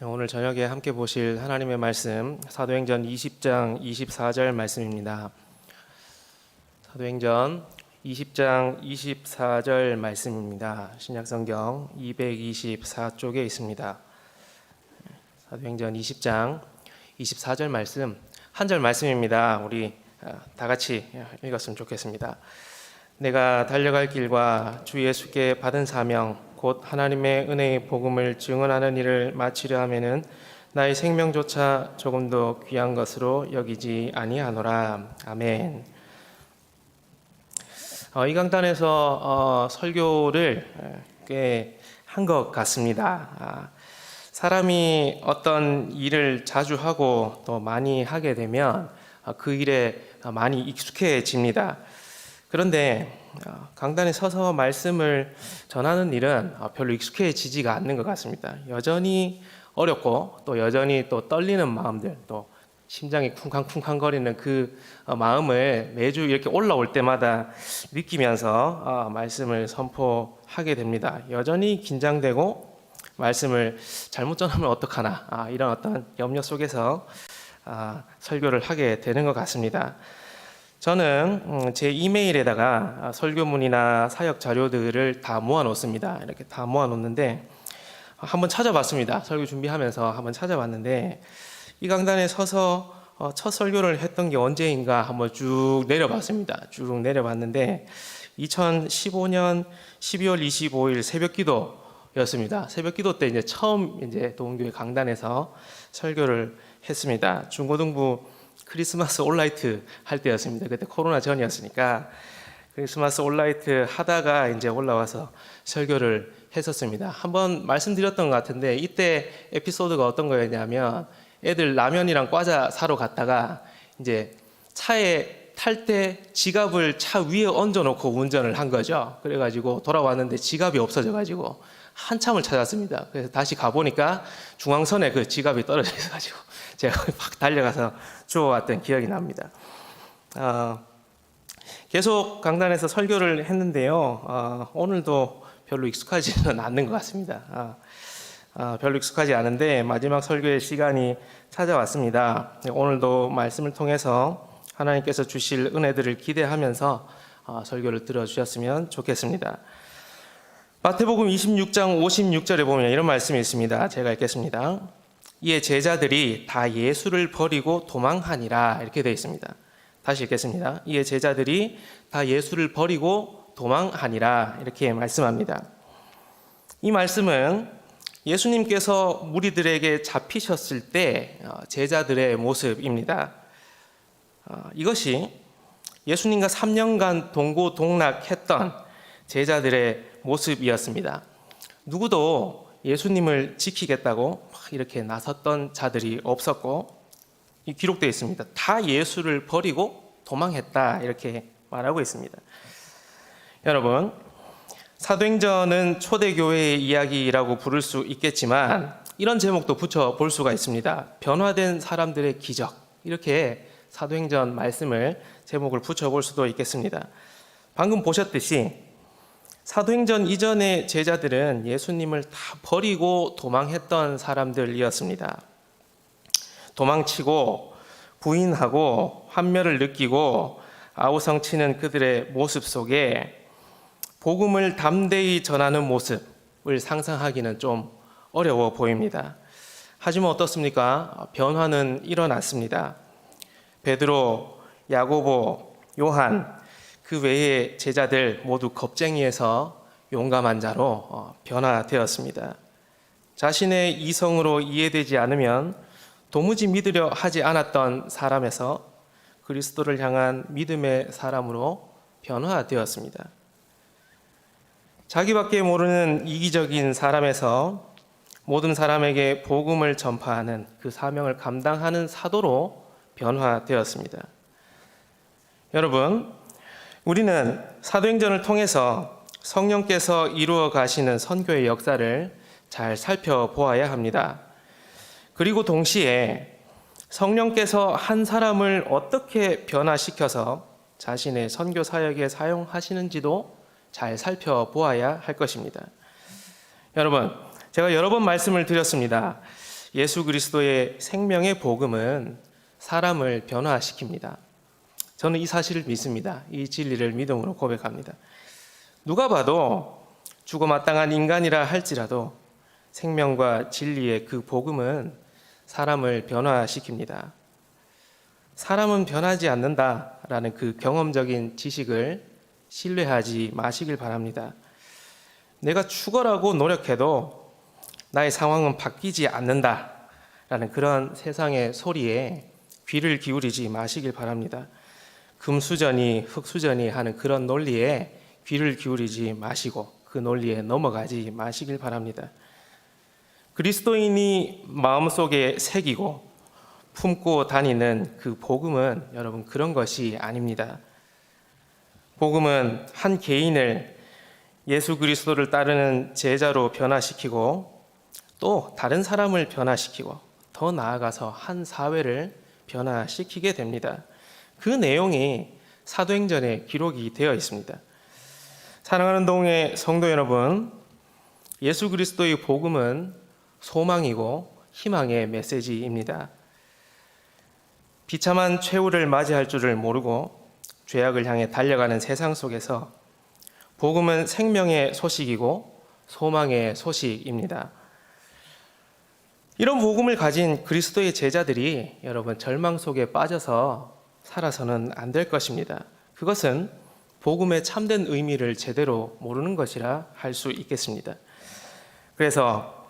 오늘 저녁에 함께 보실 하나님의 말씀 사도행전 20장 24절 말씀입니다. 사도행전 20장 24절 말씀입니다. 신약성경 224쪽에 있습니다. 사도행전 20장 24절 말씀, 한 절 말씀입니다. 우리 다 같이 읽었으면 좋겠습니다. 내가 달려갈 길과 주 예수께 받은 사명 곧 하나님의 은혜의 복음을 증언하는 일을 마치려 하면은 나의 생명조차 조금도 귀한 것으로 여기지 아니하노라. 아멘. 이 강단에서 설교를 꽤 한 것 같습니다. 사람이 어떤 일을 자주 하고 또 많이 하게 되면 그 일에 많이 익숙해집니다. 그런데 강단에 서서 말씀을 전하는 일은 별로 익숙해지지가 않는 것 같습니다. 여전히 어렵고 또 여전히 또 떨리는 마음들, 또 심장이 쿵쾅쿵쾅거리는 그 마음을 매주 이렇게 올라올 때마다 느끼면서 말씀을 선포하게 됩니다. 여전히 긴장되고 말씀을 잘못 전하면 어떡하나 이런 어떤 염려 속에서 설교를 하게 되는 것 같습니다. 저는 제 이메일에다가 설교문이나 사역 자료들을 다 모아 놓습니다. 이렇게 다 모아 놓는데 한번 찾아봤습니다. 설교 준비하면서 한번 찾아봤는데 이 강단에 서서 첫 설교를 했던 게 언제인가 한번 쭉 내려봤습니다. 쭉 내려봤는데 2015년 12월 25일 새벽 기도였습니다. 새벽 기도 때 처음 도움교회 강단에서 설교를 했습니다. 중고등부 크리스마스 온라이트 할 때였습니다. 그때 코로나 전이었으니까 크리스마스 온라이트 하다가 올라와서 설교를 했었습니다. 한번 말씀드렸던 것 같은데 이때 에피소드가 어떤 거였냐면 애들 라면이랑 과자 사러 갔다가 차에 탈 때 지갑을 차 위에 얹어놓고 운전을 한 거죠. 그래가지고 돌아왔는데 지갑이 없어져가지고 한참을 찾았습니다. 그래서 다시 가보니까 중앙선에 그 지갑이 떨어져 있어가지고 제가 막 달려가서 주워왔던 기억이 납니다. 계속 강단에서 설교를 했는데요. 오늘도 별로 익숙하지는 않는 것 같습니다. 별로 익숙하지 않은데 마지막 설교의 시간이 찾아왔습니다. 오늘도 말씀을 통해서 하나님께서 주실 은혜들을 기대하면서 설교를 들어주셨으면 좋겠습니다. 마태복음 26장 56절에 보면 이런 말씀이 있습니다. 제가 읽겠습니다. 이에 제자들이 다 예수를 버리고 도망하니라, 이렇게 되어 있습니다. 다시 읽겠습니다. 이에 제자들이 다 예수를 버리고 도망하니라, 이렇게 말씀합니다. 이 말씀은 예수님께서 무리들에게 잡히셨을 때 제자들의 모습입니다. 이것이 예수님과 3년간 동고동락했던 제자들의 모습이었습니다. 누구도 예수님을 지키겠다고 이렇게 나섰던 자들이 없었고, 기록되어 있습니다. 다 예수를 버리고 도망했다, 이렇게 말하고 있습니다. 여러분, 사도행전은 초대교회의 이야기라고 부를 수 있겠지만 이런 제목도 붙여볼 수가 있습니다. 변화된 사람들의 기적, 이렇게 사도행전 말씀을 제목을 붙여볼 수도 있겠습니다. 방금 보셨듯이 사도행전 이전의 제자들은 예수님을 다 버리고 도망했던 사람들이었습니다. 도망치고 부인하고 환멸을 느끼고 아우성치는 그들의 모습 속에 복음을 담대히 전하는 모습을 상상하기는 좀 어려워 보입니다. 하지만 어떻습니까? 변화는 일어났습니다. 베드로, 야고보, 요한, 그 외의 제자들 모두 겁쟁이에서 용감한 자로 변화되었습니다. 자신의 이성으로 이해되지 않으면 도무지 믿으려 하지 않았던 사람에서 그리스도를 향한 믿음의 사람으로 변화되었습니다. 자기밖에 모르는 이기적인 사람에서 모든 사람에게 복음을 전파하는 그 사명을 감당하는 사도로 변화되었습니다. 여러분, 우리는 사도행전을 통해서 성령께서 이루어 가시는 선교의 역사를 잘 살펴보아야 합니다. 그리고 동시에 성령께서 한 사람을 어떻게 변화시켜서 자신의 선교 사역에 사용하시는지도 잘 살펴보아야 할 것입니다. 여러분, 제가 여러 번 말씀을 드렸습니다. 예수 그리스도의 생명의 복음은 사람을 변화시킵니다. 저는 이 사실을 믿습니다. 이 진리를 믿음으로 고백합니다. 누가 봐도 죽어마땅한 인간이라 할지라도 생명과 진리의 그 복음은 사람을 변화시킵니다. 사람은 변하지 않는다라는 그 경험적인 지식을 신뢰하지 마시길 바랍니다. 내가 죽어라고 노력해도 나의 상황은 바뀌지 않는다라는 그런 세상의 소리에 귀를 기울이지 마시길 바랍니다. 금수저니 흙수저니 하는 그런 논리에 귀를 기울이지 마시고 그 논리에 넘어가지 마시길 바랍니다. 그리스도인이 마음속에 새기고 품고 다니는 그 복음은 여러분 그런 것이 아닙니다. 복음은 한 개인을 예수 그리스도를 따르는 제자로 변화시키고 또 다른 사람을 변화시키고 더 나아가서 한 사회를 변화시키게 됩니다. 그 내용이 사도행전에 기록이 되어 있습니다. 사랑하는 동의 성도 여러분, 예수 그리스도의 복음은 소망이고 희망의 메시지입니다. 비참한 최후를 맞이할 줄을 모르고 죄악을 향해 달려가는 세상 속에서 복음은 생명의 소식이고 소망의 소식입니다. 이런 복음을 가진 그리스도의 제자들이 여러분 절망 속에 빠져서 살아서는 안 될 것입니다. 그것은 복음의 참된 의미를 제대로 모르는 것이라 할 수 있겠습니다. 그래서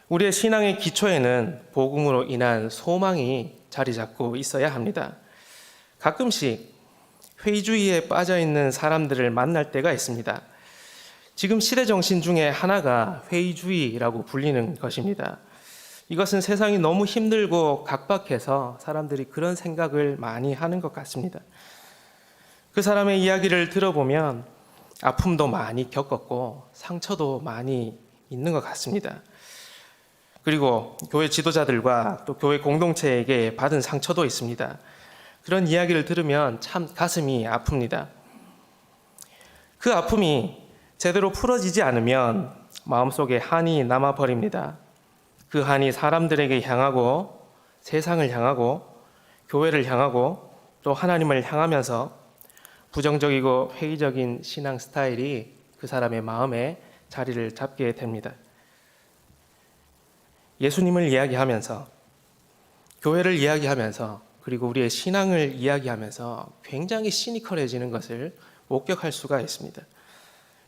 우리의 신앙의 기초에는 복음으로 인한 소망이 자리 잡고 있어야 합니다. 가끔씩 회의주의에 빠져 있는 사람들을 만날 때가 있습니다. 지금 시대 정신 중에 하나가 회의주의라고 불리는 것입니다. 이것은 세상이 너무 힘들고 각박해서 사람들이 그런 생각을 많이 하는 것 같습니다. 그 사람의 이야기를 들어보면 아픔도 많이 겪었고 상처도 많이 있는 것 같습니다. 그리고 교회 지도자들과 또 교회 공동체에게 받은 상처도 있습니다. 그런 이야기를 들으면 참 가슴이 아픕니다. 그 아픔이 제대로 풀어지지 않으면 마음속에 한이 남아버립니다. 그 한이 사람들에게 향하고 세상을 향하고 교회를 향하고 또 하나님을 향하면서 부정적이고 회의적인 신앙 스타일이 그 사람의 마음에 자리를 잡게 됩니다. 예수님을 이야기하면서 교회를 이야기하면서 그리고 우리의 신앙을 이야기하면서 굉장히 시니컬해지는 것을 목격할 수가 있습니다.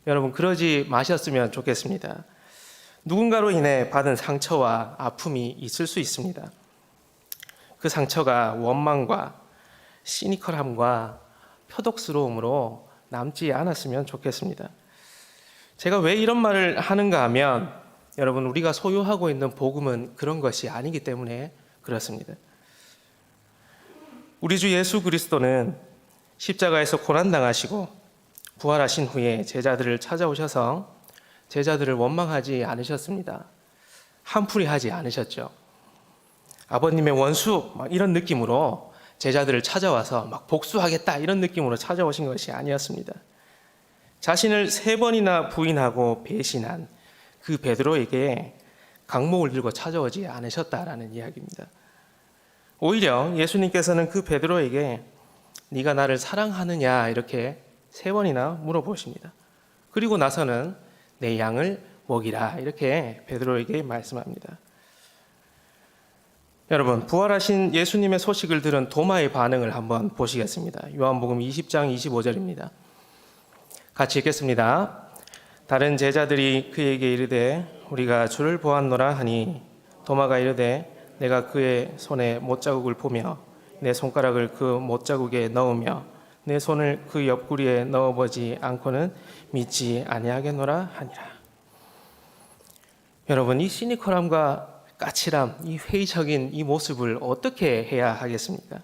여러분 그러지 마셨으면 좋겠습니다. 누군가로 인해 받은 상처와 아픔이 있을 수 있습니다. 그 상처가 원망과 시니컬함과 표독스러움으로 남지 않았으면 좋겠습니다. 제가 왜 이런 말을 하는가 하면 여러분 우리가 소유하고 있는 복음은 그런 것이 아니기 때문에 그렇습니다. 우리 주 예수 그리스도는 십자가에서 고난당하시고 부활하신 후에 제자들을 찾아오셔서 제자들을 원망하지 않으셨습니다. 한풀이 하지 않으셨죠. 아버님의 원수 이런 느낌으로 제자들을 찾아와서 막 복수하겠다 이런 느낌으로 찾아오신 것이 아니었습니다. 자신을 3번이나 부인하고 배신한 그 베드로에게 강목을 들고 찾아오지 않으셨다라는 이야기입니다. 오히려 예수님께서는 그 베드로에게 네가 나를 사랑하느냐 이렇게 3번이나 물어보십니다. 그리고 나서는 내 양을 먹이라 이렇게 베드로에게 말씀합니다. 여러분 부활하신 예수님의 소식을 들은 도마의 반응을 한번 보시겠습니다. 요한복음 20장 25절입니다. 같이 읽겠습니다. 다른 제자들이 그에게 이르되 우리가 주를 보았노라 하니 도마가 이르되 내가 그의 손에 못자국을 보며 내 손가락을 그 못자국에 넣으며 내 손을 그 옆구리에 넣어보지 않고는 믿지 아니하겠노라 하니라. 여러분 이 시니컬함과 까칠함, 이 회의적인 이 모습을 어떻게 해야 하겠습니까?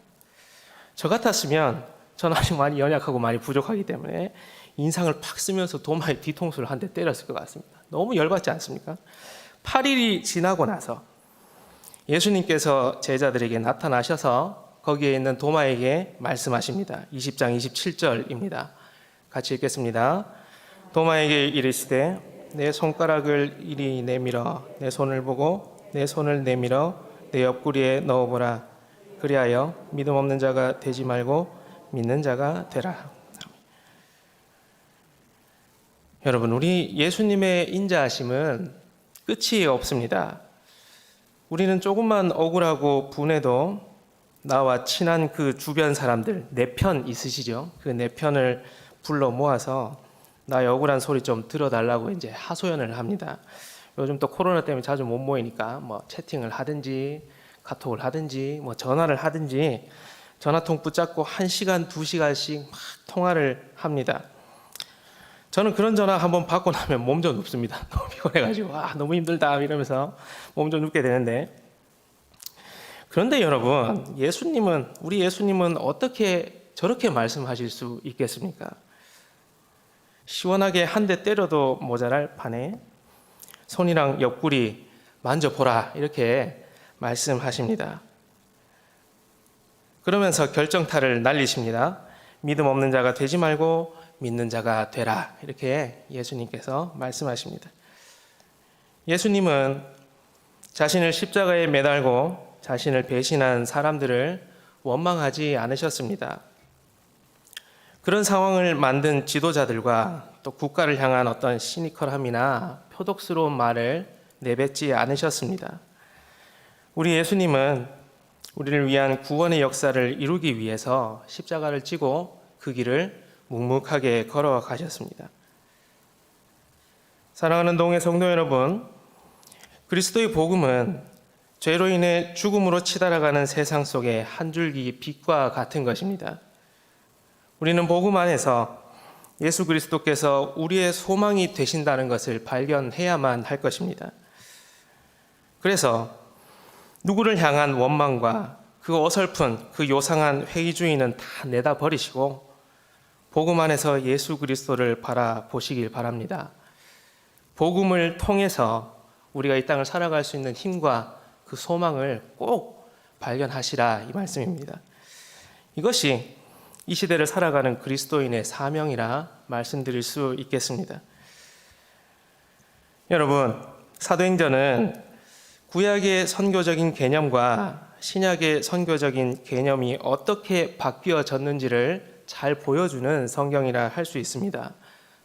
저 같았으면 저는 아직 많이 연약하고 많이 부족하기 때문에 인상을 팍 쓰면서 도마에 뒤통수를 한 대 때렸을 것 같습니다. 너무 열받지 않습니까? 8일이 지나고 나서 예수님께서 제자들에게 나타나셔서 거기에 있는 도마에게 말씀하십니다. 20장 27절입니다. 같이 읽겠습니다. 도마에게 이르시되 내 손가락을 이리 내밀어 내 손을 보고 내 손을 내밀어 내 옆구리에 넣어보라. 그리하여 믿음 없는 자가 되지 말고 믿는 자가 되라. 여러분, 우리 예수님의 인자하심은 끝이 없습니다. 우리는 조금만 억울하고 분해도 나와 친한 그 주변 사람들, 내 편 있으시죠? 그 내 편을 불러 모아서 나의 억울한 소리 좀 들어달라고 이제 하소연을 합니다. 요즘 또 코로나 때문에 자주 못 모이니까 뭐 채팅을 하든지 카톡을 하든지 뭐 전화를 하든지 전화통 붙잡고 1시간, 2시간씩 막 통화를 합니다. 저는 그런 전화 한번 받고 나면 몸 좀 눕습니다. 너무 피곤해가지고 너무 힘들다 이러면서 몸 좀 눕게 되는데, 그런데 여러분, 우리 예수님은 어떻게 저렇게 말씀하실 수 있겠습니까? 시원하게 한 대 때려도 모자랄 판에 손이랑 옆구리 만져보라 이렇게 말씀하십니다. 그러면서 결정타를 날리십니다. 믿음 없는 자가 되지 말고 믿는 자가 되라, 이렇게 예수님께서 말씀하십니다. 예수님은 자신을 십자가에 매달고 자신을 배신한 사람들을 원망하지 않으셨습니다. 그런 상황을 만든 지도자들과 또 국가를 향한 어떤 시니컬함이나 표독스러운 말을 내뱉지 않으셨습니다. 우리 예수님은 우리를 위한 구원의 역사를 이루기 위해서 십자가를 지고 그 길을 묵묵하게 걸어가셨습니다. 사랑하는 동해 성도 여러분, 그리스도의 복음은 죄로 인해 죽음으로 치달아가는 세상 속에 한 줄기 빛과 같은 것입니다. 우리는 복음 안에서 예수 그리스도께서 우리의 소망이 되신다는 것을 발견해야만 할 것입니다. 그래서 누구를 향한 원망과 그 어설픈 그 요상한 회의주의는 다 내다 버리시고 복음 안에서 예수 그리스도를 바라보시길 바랍니다. 복음을 통해서 우리가 이 땅을 살아갈 수 있는 힘과 그 소망을 꼭 발견하시라, 이 말씀입니다. 이것이 이 시대를 살아가는 그리스도인의 사명이라 말씀드릴 수 있겠습니다. 여러분, 사도행전은 구약의 선교적인 개념과 신약의 선교적인 개념이 어떻게 바뀌어졌는지를 잘 보여주는 성경이라 할 수 있습니다.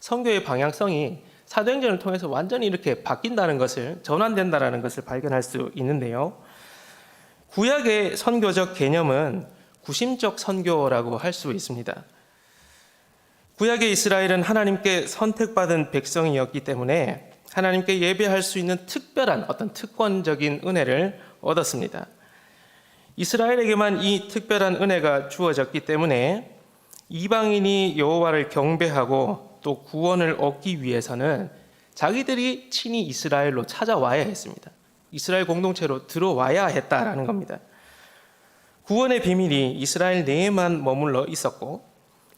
선교의 방향성이 사도행전을 통해서 완전히 이렇게 바뀐다는 것을, 전환된다는 것을 발견할 수 있는데요. 구약의 선교적 개념은 구심적 선교라고 할 수 있습니다. 구약의 이스라엘은 하나님께 선택받은 백성이었기 때문에 하나님께 예배할 수 있는 특별한 어떤 특권적인 은혜를 얻었습니다. 이스라엘에게만 이 특별한 은혜가 주어졌기 때문에 이방인이 여호와를 경배하고 또 구원을 얻기 위해서는 자기들이 친히 이스라엘로 찾아와야 했습니다. 이스라엘 공동체로 들어와야 했다라는 겁니다. 구원의 비밀이 이스라엘 내에만 머물러 있었고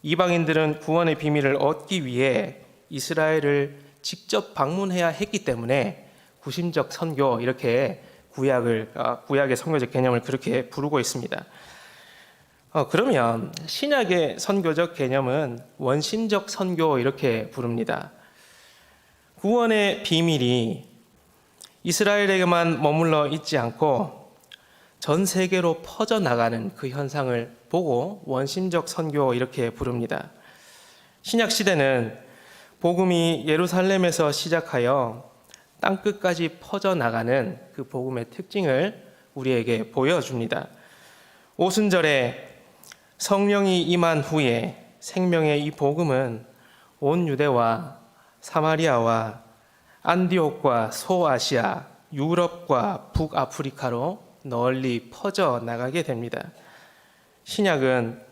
이방인들은 구원의 비밀을 얻기 위해 이스라엘을 직접 방문해야 했기 때문에 구심적 선교, 이렇게 구약의 선교적 개념을 그렇게 부르고 있습니다. 그러면 신약의 선교적 개념은 원심적 선교, 이렇게 부릅니다. 구원의 비밀이 이스라엘에게만 머물러 있지 않고 전 세계로 퍼져나가는 그 현상을 보고 원심적 선교, 이렇게 부릅니다. 신약 시대는 복음이 예루살렘에서 시작하여 땅끝까지 퍼져나가는 그 복음의 특징을 우리에게 보여줍니다. 오순절에 성령이 임한 후에 생명의 이 복음은 온 유대와 사마리아와 안디옥과 소아시아, 유럽과 북아프리카로 널리 퍼져나가게 됩니다. 신약은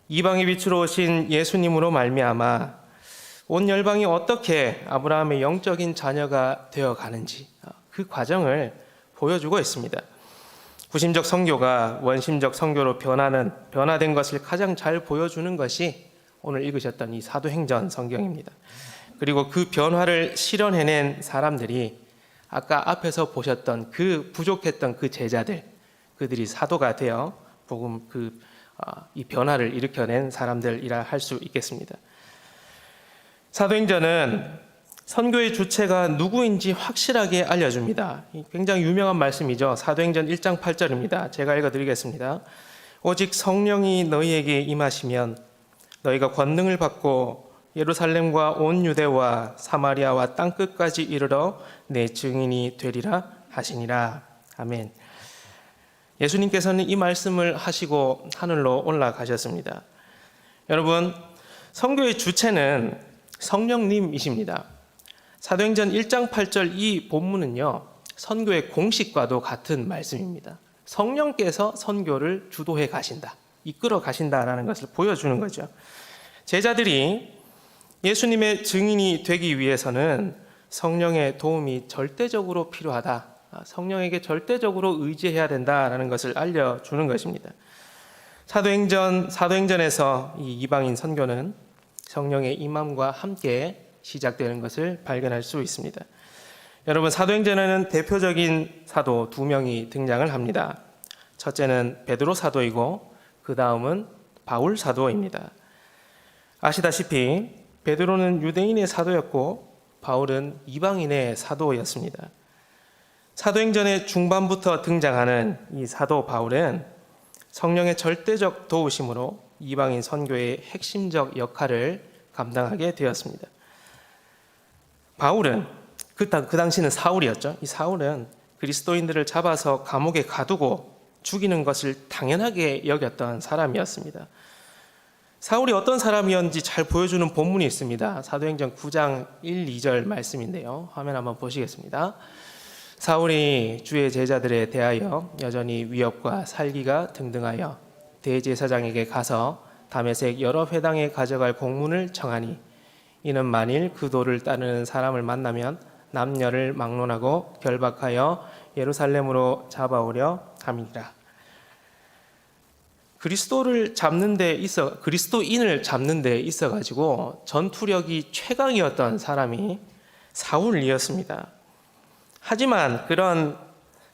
이방의 빛으로 오신 예수님으로 말미암아 온 열방이 어떻게 아브라함의 영적인 자녀가 되어가는지 그 과정을 보여주고 있습니다. 구심적 선교가 원심적 선교로 변화된 것을 가장 잘 보여주는 것이 오늘 읽으셨던 이 사도행전 성경입니다. 그리고 그 변화를 실현해낸 사람들이 아까 앞에서 보셨던 그 부족했던 그 제자들, 그들이 사도가 되어 복음 이 변화를 일으켜낸 사람들이라 할 수 있겠습니다. 사도행전은 선교의 주체가 누구인지 확실하게 알려줍니다. 굉장히 유명한 말씀이죠. 사도행전 1장 8절입니다. 제가 읽어드리겠습니다. 오직 성령이 너희에게 임하시면 너희가 권능을 받고 예루살렘과 온 유대와 사마리아와 땅끝까지 이르러 내 증인이 되리라 하시니라. 아멘. 예수님께서는 이 말씀을 하시고 하늘로 올라가셨습니다. 여러분, 선교의 주체는 성령님이십니다. 사도행전 1장 8절 이 본문은요, 선교의 공식과도 같은 말씀입니다. 성령께서 선교를 주도해 가신다, 이끌어 가신다라는 것을 보여주는 거죠. 제자들이 예수님의 증인이 되기 위해서는 성령의 도움이 절대적으로 필요하다, 성령에게 절대적으로 의지해야 된다라는 것을 알려주는 것입니다. 사도행전에서 이 이방인 선교는 성령의 임함과 함께 시작되는 것을 발견할 수 있습니다. 여러분, 사도행전에는 대표적인 사도 두 명이 등장을 합니다. 첫째는 베드로 사도이고 그 다음은 바울 사도입니다. 아시다시피 베드로는 유대인의 사도였고 바울은 이방인의 사도였습니다. 사도행전의 중반부터 등장하는 이 사도 바울은 성령의 절대적 도우심으로 이방인 선교의 핵심적 역할을 감당하게 되었습니다. 바울은 그 당시는 사울이었죠. 이 사울은 그리스도인들을 잡아서 감옥에 가두고 죽이는 것을 당연하게 여겼던 사람이었습니다. 사울이 어떤 사람이었는지 잘 보여주는 본문이 있습니다. 사도행전 9장 1, 2절 말씀인데요. 화면 한번 보시겠습니다. 사울이 주의 제자들에 대하여 여전히 위협과 살기가 등등하여 대제사장에게 가서 다메섹 여러 회당에 가져갈 공문을 청하니 이는 만일 그 도를 따르는 사람을 만나면 남녀를 막론하고 결박하여 예루살렘으로 잡아오려 함이니라. 그리스도인을 잡는 데 있어 가지고 전투력이 최강이었던 사람이 사울이었습니다. 하지만 그런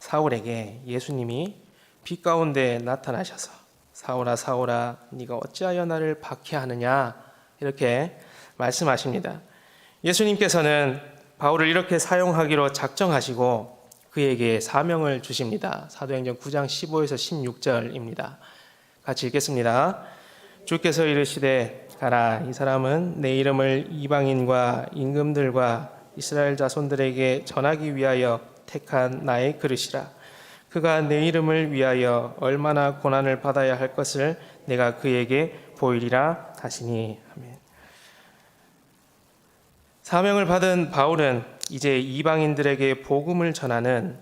사울에게 예수님이 빛 가운데 나타나셔서 사울아 사울아 네가 어찌하여 나를 박해하느냐 이렇게 말씀하십니다. 예수님께서는 바울을 이렇게 사용하기로 작정하시고 그에게 사명을 주십니다. 사도행전 9장 15에서 16절입니다. 같이 읽겠습니다. 주께서 이르시되 가라, 이 사람은 내 이름을 이방인과 임금들과 이스라엘 자손들에게 전하기 위하여 택한 나의 그릇이라. 그가 내 이름을 위하여 얼마나 고난을 받아야 할 것을 내가 그에게 보이리라 하시니. 아멘. 사명을 받은 바울은 이제 이방인들에게 복음을 전하는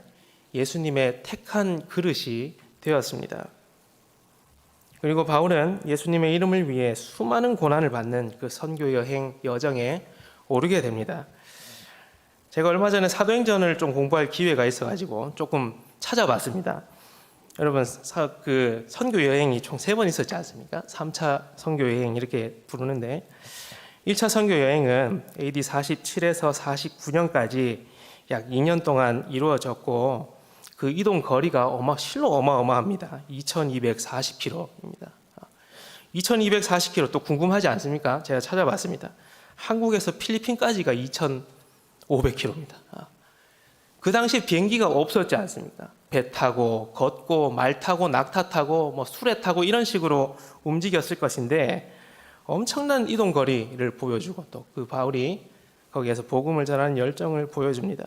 예수님의 택한 그릇이 되었습니다. 그리고 바울은 예수님의 이름을 위해 수많은 고난을 받는 그 선교 여행 여정에 오르게 됩니다. 제가 얼마 전에 사도행전을 좀 공부할 기회가 있어가지고 조금 찾아봤습니다. 여러분, 그 선교 여행이 총 3번 있었지 않습니까? 3차 선교 여행 이렇게 부르는데 1차 선교 여행은 AD 47에서 49년까지 약 2년 동안 이루어졌고 그 이동 거리가 실로 어마어마합니다. 2240km입니다. 2240km 또 궁금하지 않습니까? 제가 찾아봤습니다. 한국에서 필리핀까지가 2500km입니다. 그 당시에 비행기가 없었지 않습니까? 배 타고 걷고 말 타고 낙타 타고 수레 타고 이런 식으로 움직였을 것인데 엄청난 이동 거리를 보여주고 또 그 바울이 거기에서 복음을 전하는 열정을 보여줍니다.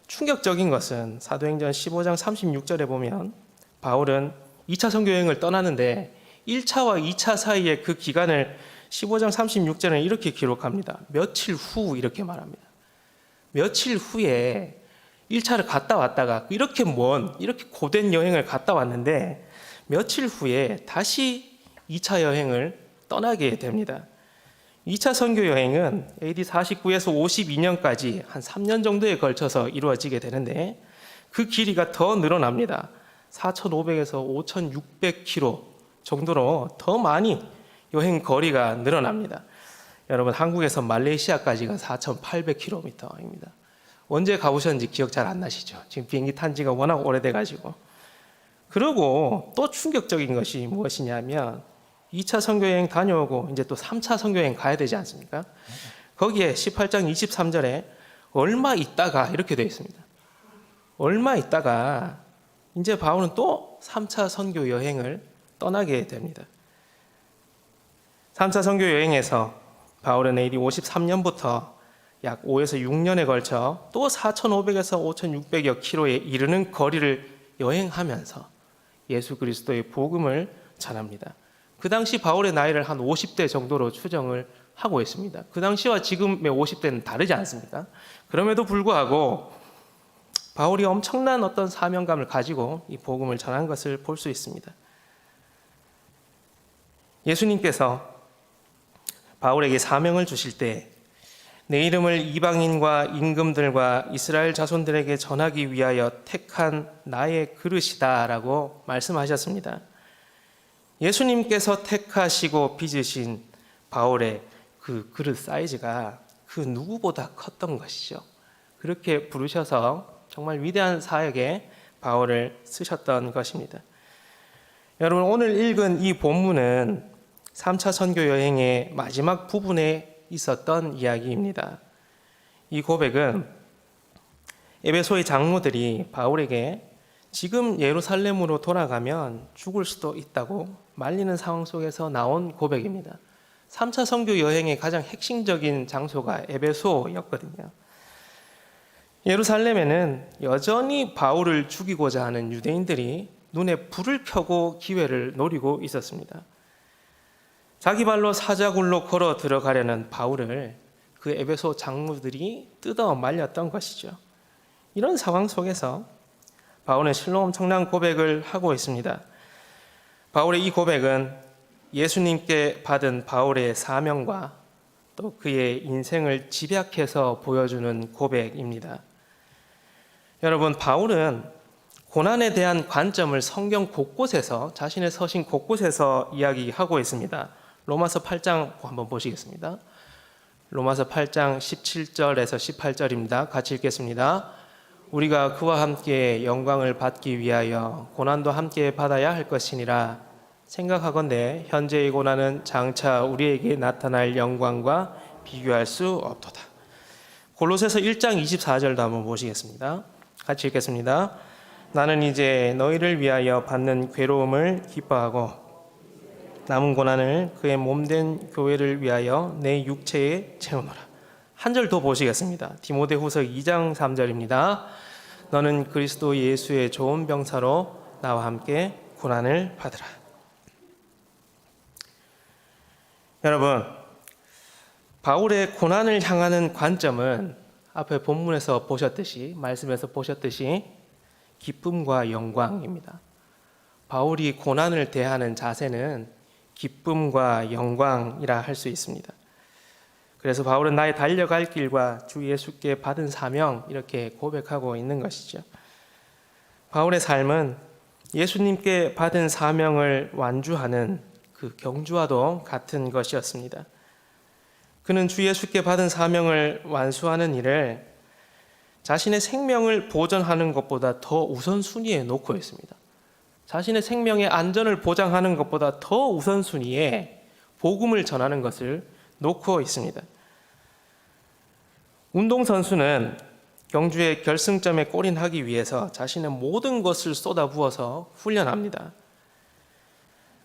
충격적인 것은 사도행전 15장 36절에 보면 바울은 2차 선교 여행을 떠나는데 1차와 2차 사이의 그 기간을 15장 36절에 이렇게 기록합니다. 며칠 후 이렇게 말합니다. 며칠 후에 1차를 갔다 왔다가 이렇게 이렇게 고된 여행을 갔다 왔는데 며칠 후에 다시 2차 여행을 떠나게 됩니다. 2차 선교 여행은 AD 49에서 52년까지 한 3년 정도에 걸쳐서 이루어지게 되는데 그 길이가 더 늘어납니다. 4,500에서 5,600km 정도로 더 많이 여행 거리가 늘어납니다. 여러분, 한국에서 말레이시아까지가 4,800km입니다. 언제 가보셨는지 기억 잘 안 나시죠? 지금 비행기 탄 지가 워낙 오래돼가지고. 그리고 또 충격적인 것이 무엇이냐면 2차 선교여행 다녀오고 이제 또 3차 선교여행 가야 되지 않습니까? 거기에 18장 23절에 얼마 있다가 이렇게 되어 있습니다. 얼마 있다가 이제 바울은 또 3차 선교 여행을 떠나게 됩니다. 3차 선교 여행에서 바울은 AD 53년부터 약 5에서 6년에 걸쳐 또 4,500에서 5,600여 킬로에 이르는 거리를 여행하면서 예수 그리스도의 복음을 전합니다. 그 당시 바울의 나이를 한 50대 정도로 추정을 하고 있습니다. 그 당시와 지금의 50대는 다르지 않습니까? 그럼에도 불구하고 바울이 엄청난 어떤 사명감을 가지고 이 복음을 전한 것을 볼 수 있습니다. 예수님께서 바울에게 사명을 주실 때 내 이름을 이방인과 임금들과 이스라엘 자손들에게 전하기 위하여 택한 나의 그릇이다라고 말씀하셨습니다. 예수님께서 택하시고 빚으신 바울의 그 그릇 사이즈가 그 누구보다 컸던 것이죠. 그렇게 부르셔서 정말 위대한 사역에 바울을 쓰셨던 것입니다. 여러분, 오늘 읽은 이 본문은 3차 선교 여행의 마지막 부분에 있었던 이야기입니다. 이 고백은 에베소의 장로들이 바울에게 지금 예루살렘으로 돌아가면 죽을 수도 있다고 말리는 상황 속에서 나온 고백입니다. 3차 선교 여행의 가장 핵심적인 장소가 에베소였거든요. 예루살렘에는 여전히 바울을 죽이고자 하는 유대인들이 눈에 불을 켜고 기회를 노리고 있었습니다. 자기 발로 사자굴로 걸어 들어가려는 바울을 그 에베소 장로들이 뜯어 말렸던 것이죠. 이런 상황 속에서 바울은 실로 엄청난 고백을 하고 있습니다. 바울의 이 고백은 예수님께 받은 바울의 사명과 또 그의 인생을 집약해서 보여주는 고백입니다. 여러분, 바울은 고난에 대한 관점을 성경 곳곳에서, 자신의 서신 곳곳에서 이야기하고 있습니다. 로마서 8장 한번 보시겠습니다. 로마서 8장 17절에서 18절입니다. 같이 읽겠습니다. 우리가 그와 함께 영광을 받기 위하여 고난도 함께 받아야 할 것이니라. 생각하건대 현재의 고난은 장차 우리에게 나타날 영광과 비교할 수 없도다. 골로새서 1장 24절도 한번 보시겠습니다. 같이 읽겠습니다. 나는 이제 너희를 위하여 받는 괴로움을 기뻐하고 남은 고난을 그의 몸된 교회를 위하여 내 육체에 채우노라. 한 절 더 보시겠습니다. 디모데후서 2장 3절입니다. 너는 그리스도 예수의 좋은 병사로 나와 함께 고난을 받으라. 여러분, 바울의 고난을 향하는 관점은 앞에 본문에서 보셨듯이, 말씀에서 보셨듯이 기쁨과 영광입니다. 바울이 고난을 대하는 자세는 기쁨과 영광이라 할 수 있습니다. 그래서 바울은 나의 달려갈 길과 주 예수께 받은 사명, 이렇게 고백하고 있는 것이죠. 바울의 삶은 예수님께 받은 사명을 완주하는 그 경주와도 같은 것이었습니다. 그는 주 예수께 받은 사명을 완수하는 일을 자신의 생명을 보전하는 것보다 더 우선순위에 놓고 있습니다. 자신의 생명의 안전을 보장하는 것보다 더 우선순위에 복음을 전하는 것을 놓고 있습니다. 운동선수는 경주의 결승점에 골인하기 위해서 자신의 모든 것을 쏟아부어서 훈련합니다.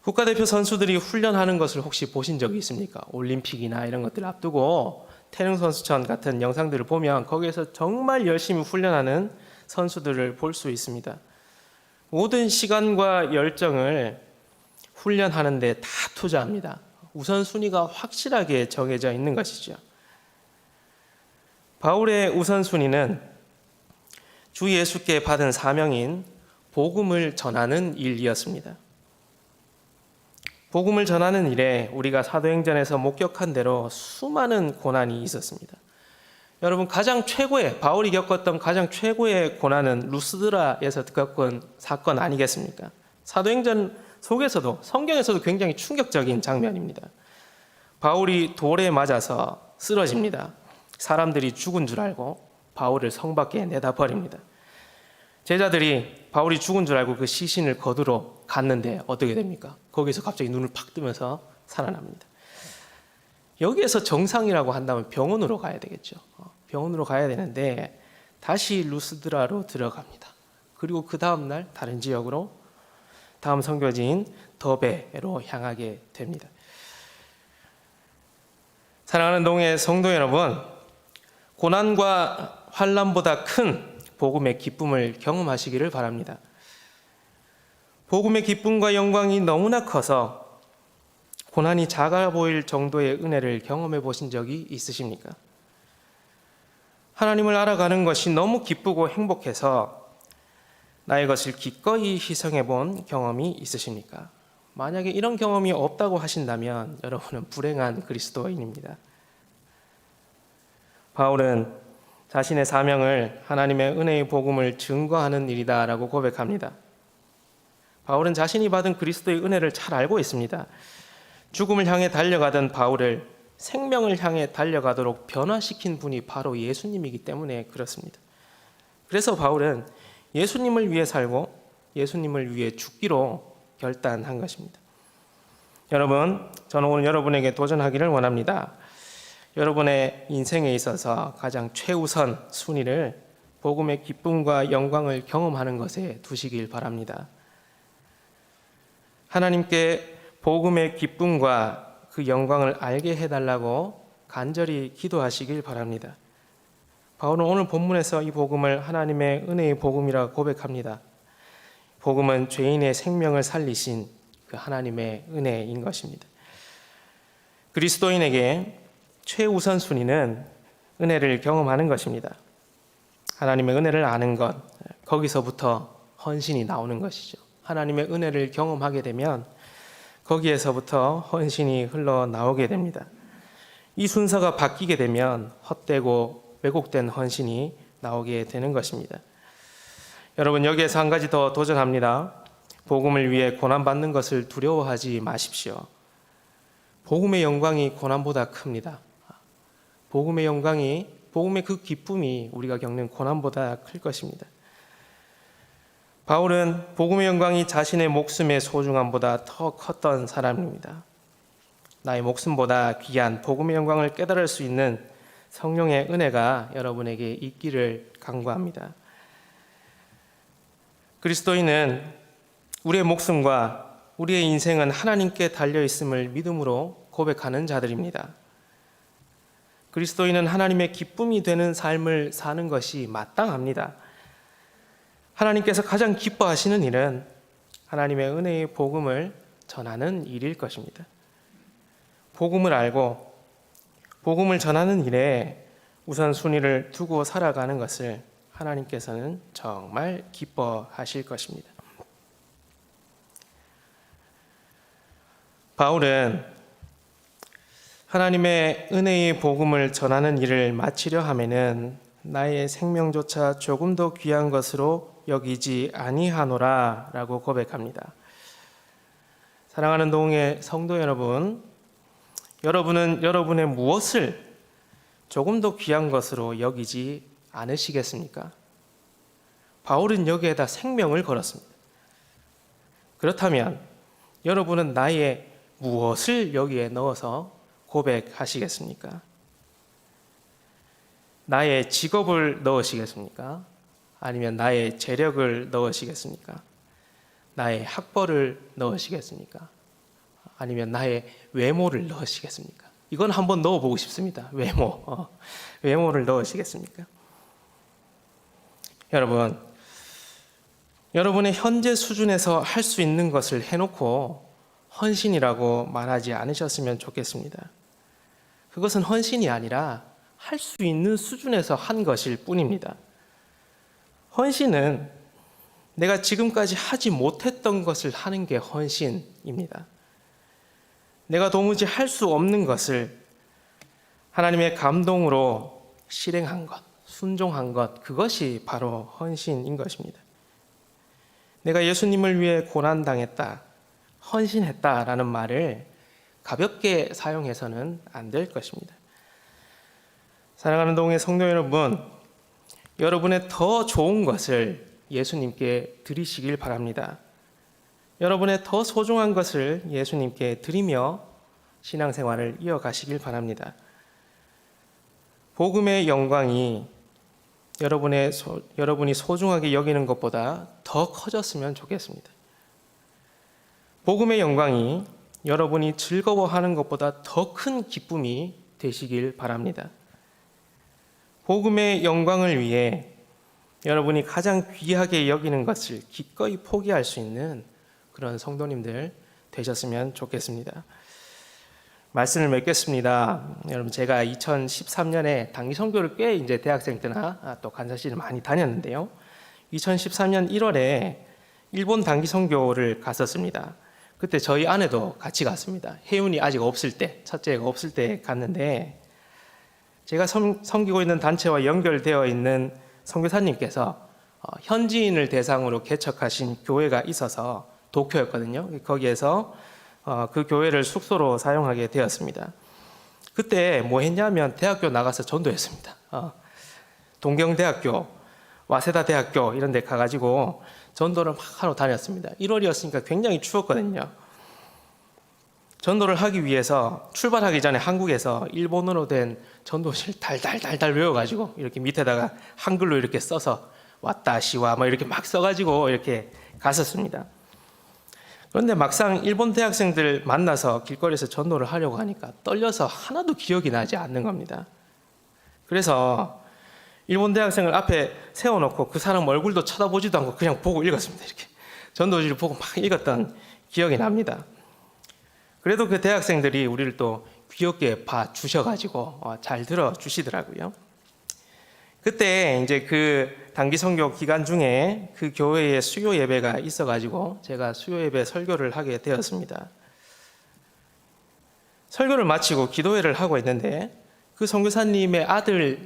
국가대표 선수들이 훈련하는 것을 혹시 보신 적이 있습니까? 올림픽이나 이런 것들 앞두고 태릉 선수촌 같은 영상들을 보면 거기에서 정말 열심히 훈련하는 선수들을 볼 수 있습니다. 모든 시간과 열정을 훈련하는 데 다 투자합니다. 우선순위가 확실하게 정해져 있는 것이죠. 바울의 우선순위는 주 예수께 받은 사명인 복음을 전하는 일이었습니다. 복음을 전하는 일에 우리가 사도행전에서 목격한 대로 수많은 고난이 있었습니다. 여러분, 바울이 겪었던 가장 최고의 고난은 루스드라에서 겪은 사건 아니겠습니까? 사도행전 속에서도, 성경에서도 굉장히 충격적인 장면입니다. 바울이 돌에 맞아서 쓰러집니다. 사람들이 죽은 줄 알고 바울을 성 밖에 내다 버립니다. 제자들이 바울이 죽은 줄 알고 그 시신을 거두러 갔는데 어떻게 됩니까? 거기서 갑자기 눈을 팍 뜨면서 살아납니다. 여기에서 정상이라고 한다면 병원으로 가야 되겠죠. 병원으로 가야 되는데 다시 루스드라로 들어갑니다. 그리고 그 다음 날 다른 지역으로 다음 선교지인 더베로 향하게 됩니다. 사랑하는 동해 성도 여러분, 고난과 환난보다 큰 복음의 기쁨을 경험하시기를 바랍니다. 복음의 기쁨과 영광이 너무나 커서 고난이 작아 보일 정도의 은혜를 경험해 보신 적이 있으십니까? 하나님을 알아가는 것이 너무 기쁘고 행복해서 나의 것을 기꺼이 희생해 본 경험이 있으십니까? 만약에 이런 경험이 없다고 하신다면 여러분은 불행한 그리스도인입니다. 바울은 자신의 사명을 하나님의 은혜의 복음을 증거하는 일이다라고 고백합니다. 바울은 자신이 받은 그리스도의 은혜를 잘 알고 있습니다. 죽음을 향해 달려가던 바울을 생명을 향해 달려가도록 변화시킨 분이 바로 예수님이기 때문에 그렇습니다. 그래서 바울은 예수님을 위해 살고 예수님을 위해 죽기로 결단한 것입니다. 여러분, 저는 오늘 여러분에게 도전하기를 원합니다. 여러분의 인생에 있어서 가장 최우선 순위를 복음의 기쁨과 영광을 경험하는 것에 두시길 바랍니다. 하나님께 복음의 기쁨과 그 영광을 알게 해달라고 간절히 기도하시길 바랍니다. 바울은 오늘 본문에서 이 복음을 하나님의 은혜의 복음이라고 고백합니다. 복음은 죄인의 생명을 살리신 그 하나님의 은혜인 것입니다. 그리스도인에게 최우선 순위는 은혜를 경험하는 것입니다. 하나님의 은혜를 아는 것, 거기서부터 헌신이 나오는 것이죠. 하나님의 은혜를 경험하게 되면 거기에서부터 헌신이 흘러나오게 됩니다. 이 순서가 바뀌게 되면 헛되고 왜곡된 헌신이 나오게 되는 것입니다. 여러분, 여기에서 한 가지 더 도전합니다. 복음을 위해 고난받는 것을 두려워하지 마십시오. 복음의 영광이 고난보다 큽니다. 복음의 영광이, 복음의 그 기쁨이 우리가 겪는 고난보다 클 것입니다. 바울은 복음의 영광이 자신의 목숨의 소중함보다 더 컸던 사람입니다. 나의 목숨보다 귀한 복음의 영광을 깨달을 수 있는 성령의 은혜가 여러분에게 있기를 간구합니다. 그리스도인은 우리의 목숨과 우리의 인생은 하나님께 달려있음을 믿음으로 고백하는 자들입니다. 그리스도인은 하나님의 기쁨이 되는 삶을 사는 것이 마땅합니다. 하나님께서 가장 기뻐하시는 일은 하나님의 은혜의 복음을 전하는 일일 것입니다. 복음을 알고 복음을 전하는 일에 우선순위를 두고 살아가는 것을 하나님께서는 정말 기뻐하실 것입니다. 바울은 하나님의 은혜의 복음을 전하는 일을 마치려 하면은 나의 생명조차 조금 더 귀한 것으로 여기지 아니하노라 라고 고백합니다. 사랑하는 동해 성도 여러분, 여러분은 여러분의 무엇을 조금 더 귀한 것으로 여기지 않으시겠습니까? 바울은 여기에다 생명을 걸었습니다. 그렇다면 여러분은 나의 무엇을 여기에 넣어서 고백하시겠습니까? 나의 직업을 넣으시겠습니까? 아니면 나의 재력을 넣으시겠습니까? 나의 학벌을 넣으시겠습니까? 아니면 나의 외모를 넣으시겠습니까? 이건 한번 넣어보고 싶습니다. 외모를 넣으시겠습니까? 여러분, 여러분의 현재 수준에서 할 수 있는 것을 해놓고 헌신이라고 말하지 않으셨으면 좋겠습니다. 그것은 헌신이 아니라 할 수 있는 수준에서 한 것일 뿐입니다. 헌신은 내가 지금까지 하지 못했던 것을 하는 게 헌신입니다. 내가 도무지 할 수 없는 것을 하나님의 감동으로 실행한 것, 순종한 것, 그것이 바로 헌신인 것입니다. 내가 예수님을 위해 고난당했다, 헌신했다라는 말을 가볍게 사용해서는 안 될 것입니다. 사랑하는 동해 성도 여러분, 여러분의 더 좋은 것을 예수님께 드리시길 바랍니다. 여러분의 더 소중한 것을 예수님께 드리며 신앙생활을 이어가시길 바랍니다. 복음의 영광이 여러분이 소중하게 여기는 것보다 더 커졌으면 좋겠습니다. 복음의 영광이 여러분이 즐거워하는 것보다 더 큰 기쁨이 되시길 바랍니다. 복음의 영광을 위해 여러분이 가장 귀하게 여기는 것을 기꺼이 포기할 수 있는 그런 성도님들 되셨으면 좋겠습니다. 말씀을 맺겠습니다. 여러분, 제가 2013년에 단기 선교를 꽤 이제 대학생 때나 또 간사실을 많이 다녔는데요. 2013년 1월에 일본 단기 선교를 갔었습니다. 그때 저희 아내도 같이 갔습니다. 혜윤이 아직 없을 때, 첫째가 없을 때 갔는데, 제가 섬기고 있는 단체와 연결되어 있는 선교사님께서 현지인을 대상으로 개척하신 교회가 있어서 도쿄였거든요. 거기에서 그 교회를 숙소로 사용하게 되었습니다. 그때 뭐 했냐면 대학교 나가서 전도했습니다. 동경대학교, 와세다 대학교 이런 데 가가지고 전도를 막 하러 다녔습니다. 1월이었으니까 굉장히 추웠거든요. 전도를 하기 위해서 출발하기 전에 한국에서 일본어로 된 전도실 달달달달 외워가지고 이렇게 밑에다가 한글로 이렇게 써서 왔다시와 뭐 이렇게 막 써가지고 이렇게 갔었습니다. 그런데 막상 일본 대학생들 만나서 길거리에서 전도를 하려고 하니까 떨려서 하나도 기억이 나지 않는 겁니다. 그래서 일본 대학생을 앞에 세워놓고 그 사람 얼굴도 쳐다보지도 않고 그냥 보고 읽었습니다. 이렇게 전도지를 보고 막 읽었던 기억이 납니다. 그래도 그 대학생들이 우리를 또 귀엽게 봐주셔가지고 잘 들어주시더라고요. 그때 이제 그 단기 선교 기간 중에 그 교회에 수요 예배가 있어가지고 제가 수요 예배 설교를 하게 되었습니다. 설교를 마치고 기도회를 하고 있는데 그 선교사님의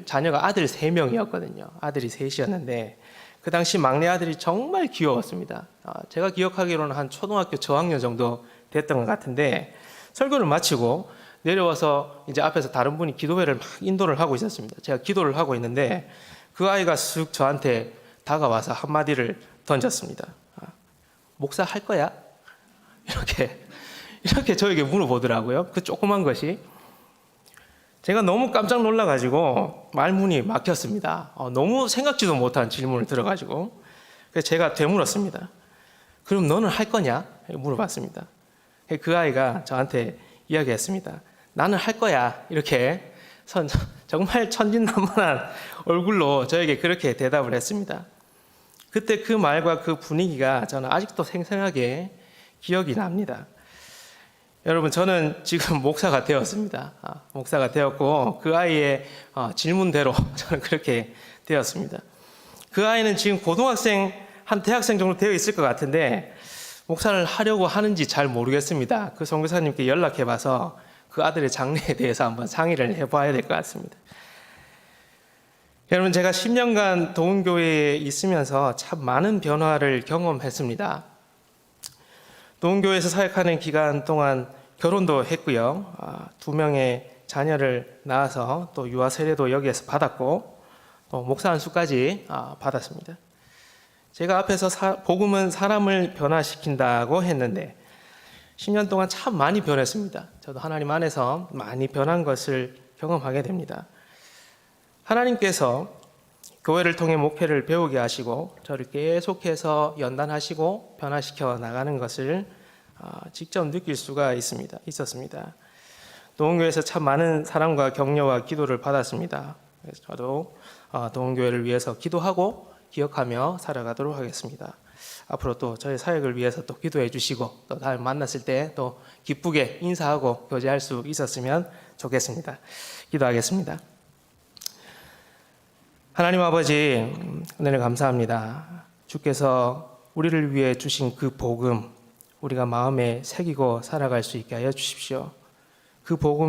자녀가 아들 3명이었거든요. 아들이 3이었는데 그 당시 막내 아들이 정말 귀여웠습니다. 제가 기억하기로는 한 초등학교 저학년 정도 됐던 것 같은데 설교를 마치고 내려와서 이제 앞에서 다른 분이 기도회를 막 인도를 하고 있었습니다. 제가 기도를 하고 있는데 그 아이가 쓱 저한테 다가와서 한마디를 던졌습니다. 목사 할 거야? 이렇게 저에게 물어보더라고요. 그 조그만 것이. 제가 너무 깜짝 놀라가지고 말문이 막혔습니다. 너무 생각지도 못한 질문을 들어가지고. 그래서 제가 되물었습니다. 그럼 너는 할 거냐? 물어봤습니다. 그 아이가 저한테 이야기했습니다. 나는 할 거야. 이렇게 정말 천진난만한 얼굴로 저에게 그렇게 대답을 했습니다. 그때 그 말과 그 분위기가 저는 아직도 생생하게 기억이 납니다. 여러분, 저는 지금 목사가 되었습니다. 목사가 되었고 그 아이의 질문대로 저는 그렇게 되었습니다. 그 아이는 지금 고등학생, 한 대학생 정도 되어 있을 것 같은데 목사를 하려고 하는지 잘 모르겠습니다. 그 선교사님께 연락해봐서 그 아들의 장래에 대해서 한번 상의를 해봐야 될 것 같습니다. 여러분, 제가 10년간 도움교회에 있으면서 참 많은 변화를 경험했습니다. 도움교회에서 사역하는 기간 동안 결혼도 했고요. 2명의 자녀를 낳아서 또 유아 세례도 여기에서 받았고 또 목사 안수까지 받았습니다. 제가 앞에서 복음은 사람을 변화시킨다고 했는데 10년 동안 참 많이 변했습니다. 저도 하나님 안에서 많이 변한 것을 경험하게 됩니다. 하나님께서 교회를 통해 목회를 배우게 하시고 저를 계속해서 연단하시고 변화시켜 나가는 것을 직접 느낄 수가 있었습니다. 도움교회에서 참 많은 사랑과 격려와 기도를 받았습니다. 그래서 저도 도움교회를 위해서 기도하고 기억하며 살아가도록 하겠습니다. 앞으로 또 저희 사역을 위해서 또 기도해 주시고 또 다음에 만났을 때 또 기쁘게 인사하고 교제할 수 있었으면 좋겠습니다. 기도하겠습니다. 하나님 아버지, 은혜를 감사합니다. 주께서 우리를 위해 주신 그 복음 우리가 마음에 새기고 살아갈 수 있게 하여 주십시오. 그 복음이